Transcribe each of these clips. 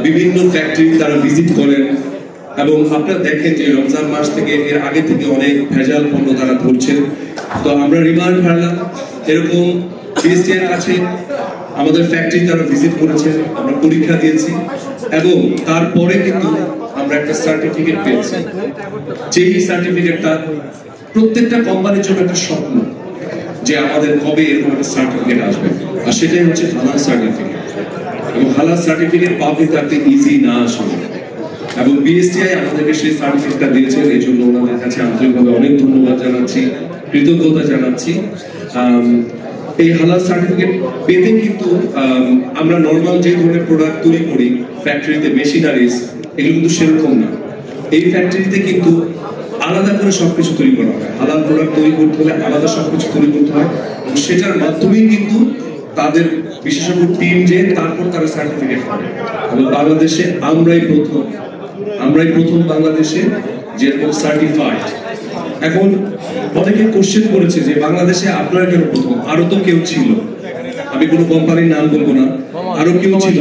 বিভিন্ন ফ্যাক্টরি তারা ভিজিট করেন এবং আপনারা দেখেন যে রমজান মাস থেকে এর আগে থেকে অনেক ভেজাল পণ্য তারা ধরছেন। তো আমরা রিমান্ড হারলাম এরকম বিএসটিআই এর কাছে আমাদের ফ্যাক্টরি তারা ভিজিট করেছেন, আমরা পরীক্ষা দিয়েছি এবং তারপরে কিন্তু আমরা একটা সার্টিফিকেট পেয়েছি। যেই সার্টিফিকেটটা প্রত্যেকটা কোম্পানির জন্য একটা স্বপ্ন যে আমাদের কবে এরকম একটা সার্টিফিকেট আসবে, আর সেটাই হচ্ছে হালাল সার্টিফিকেট। এবং হালাল সার্টিফিকেট পাওয়া তাতে ইজি না আসলে, এবং বিএসটিআই আমাদেরকে সেই সার্টিফিকেটটা দিয়েছে। এই জন্য ওনাদের কাছে আন্তরিকভাবে অনেক ধন্যবাদ জানাচ্ছি, কৃতজ্ঞতা জানাচ্ছি। এই হালাল সার্টিফিকেট পেতে কিন্তু আমরা নর্মাল যে ধরনের প্রোডাক্ট তৈরি করি ফ্যাক্টরিতে, মেশিনারিজ, এগুলো কিন্তু সেরকম না। এই ফ্যাক্টরিতে কিন্তু আলাদা করে সবকিছু তৈরি করা হয়। হালাল প্রোডাক্ট তৈরি করতে হলে আলাদা সবকিছু তৈরি করতে হয়, সেটার মাধ্যমেই কিন্তু তাদের বিশেষজ্ঞ টিম যে তারপর তারা সার্টিফিকেট পাবে। এবং বাংলাদেশে আমরাই প্রথম বাংলাদেশে যেরকম সার্টিফাইড। এখন অনেকে কোশ্চেন করেছে যে বাংলাদেশে আপনারা কেন প্রথম, আরো তো কেউ ছিল, আমি কোনো কোম্পানির নাম বলবো না, আরো কেউ ছিল,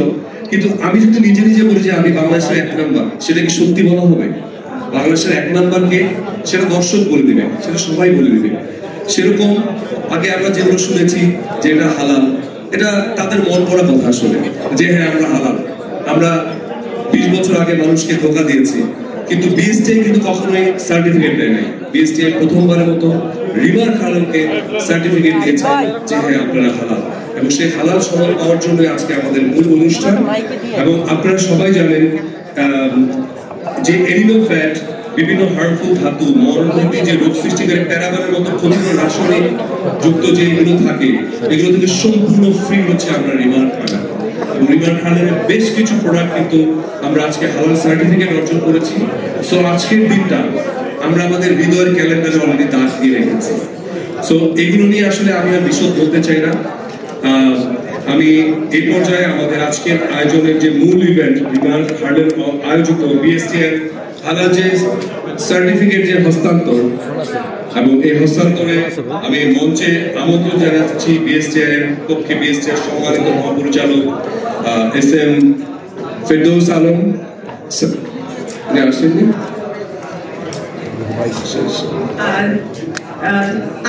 কিন্তু আমি যদি নিজে নিজে বলি যে আমি বাংলাদেশের 1 নাম্বার, সেটা কি সত্যি বলা হবে? বাংলাদেশের 1 নাম্বারকে সেটা দর্শক বলে দিবে, সেটা সবাই বলে দিবে। সেরকম আগে আমরা যেগুলো শুনেছি যে এটা হালাল, এটা তাদের মন করা কথা আসলে, যে হ্যাঁ আমরা হালাল। আমরা 20 বছর আগে মানুষকে ধোঁকা দিয়েছি, কিন্তু বিএসটিআই কিন্তু কখনোই সার্টিফিকেট দেয় নাই। বিএসটিআই প্রথমবারের মতো রিমার্ক হালালকে সার্টিফিকেট দিয়েছে যে হ্যাঁ আপনারা হালাল, এবং সেই হালাল সনদ পাওয়ার জন্য আজকে আমাদের মূল অনুষ্ঠান। এবং আপনারা সবাই জানেন যে এনিমাল ফ্যাট, বিভিন্ন হার্মফুল ধাতু, মরণঘাতী যে রোগ সৃষ্টিকারী প্যারাবেনের মতো ক্ষতিকর রাসায়নিক যুক্ত যে এগুলো থাকে, এগুলো থেকে সম্পূর্ণ ফ্রি হচ্ছে আমরা রিমার্ক হালাল। এবং রিমার্ক হালালের বেশ কিছু প্রোডাক্ট কিন্তু আমরা আজকে হালাল সার্টিফিকেট অর্জন করেছি। সো আজকের দিনটা আমরা আমাদের হৃদয়ের ক্যালেন্ডারে অলরেডি দাগ দিয়ে রেখেছি। সো এগুলো নিয়ে আসলে আমি আর বিশদ বলতে চাই না। আমি এই পর্যায়ে আমাদের আজকের আয়োজনের যে মূল ইভেন্ট, রিমার্ক হালাল আয়োজিত বিএসটিআই হালাল যে সার্টিফিকেট যে হস্তান্তর, এবং এই হস্তান্তরে আমি মঞ্চে আমন্ত্রণ জানাচ্ছি বিএসটিআই এর পক্ষে বিএসটিআই সম্মানিত মহাপরিচালক এসএম ফেরদৌস আলম।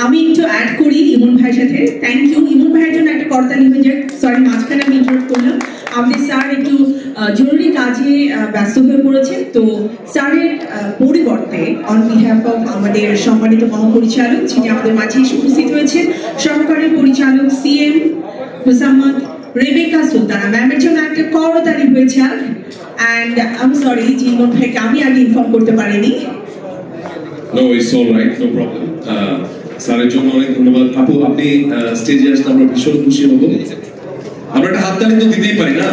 আমি একটু অ্যাড করি ইমন ভাইয়ের সাথে। থ্যাংক ইউ ইমন ভাইয়ের জন্য একটা করতালি হয়ে যায়। সরি, মাঝখানে আমি ইন্টারাপ্ট করলাম। আমাদের স্যার একটু জরুরি কাজে ব্যস্ত হয়ে পড়েছেন, তো স্যারের পরিবর্তে অন বিহাফ অফ আমাদের সম্মানিত মহাপরিচালক যিনি আমাদের মাঝে এসে উপস্থিত হয়েছেন, সহকারী পরিচালক সিএম মোসাম্মদ রেবেকা সুলতানা ম্যামের জন্য একটা করতালি হয়েছে। অ্যান্ড আই এম সরি যে ইমন ভাইকে আমি আগে ইনফর্ম করতে পারিনি। No, it's all right, no problem. স্যারের জন্য অনেক ধন্যবাদ। আপু, আপনি স্টেজে আসলে আমরা ভীষণ খুশি হব। আমরা একটা হাততালি তো দিতেই পারি না?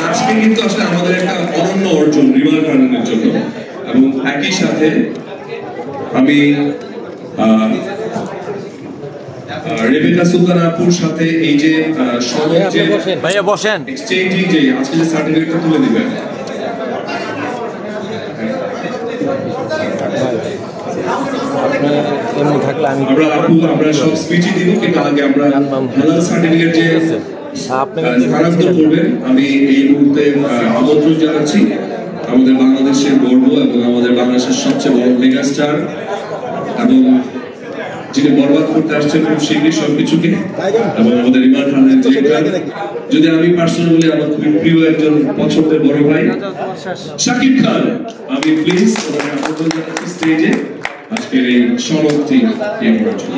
আজকে কিন্তু আসলে আমাদের একটা অনন্য অর্জন রিমার্ক হালালের জন্য। এবং একই সাথে আমি রেবেকা সুলতানা আপুর সাথে এই যে ভাইয়া বসেন এক্সচেঞ্জিং যে আজকে যে সার্টিফিকেটটা তুলে দিবেন, আমরা সব স্পিচই দিব, কিন্তু আগে আমরা হালাল সার্টিফিকেট যে স্থানান্তর করবেন, আমি এই মুহূর্তে আমন্ত্রণ জানাচ্ছি আমাদের বাংলাদেশের গর্ব এবং আমাদের বাংলাদেশের সবচেয়ে বড় মেগাস্টার, এবং যিনি বরবাদ করতে আসছেন খুব শীঘ্রই সবকিছুকে, এবং আমাদের রিমার্ক হালালের যদি আমি পার্সোনালি বলি আমার খুবই প্রিয় একজন পছন্দের বড় ভাই শাকিব খান, আমি প্লিজ আমন্ত্রণ জানাচ্ছি স্টেজে আজকের এই সনদটি ইয়ে করার জন্য।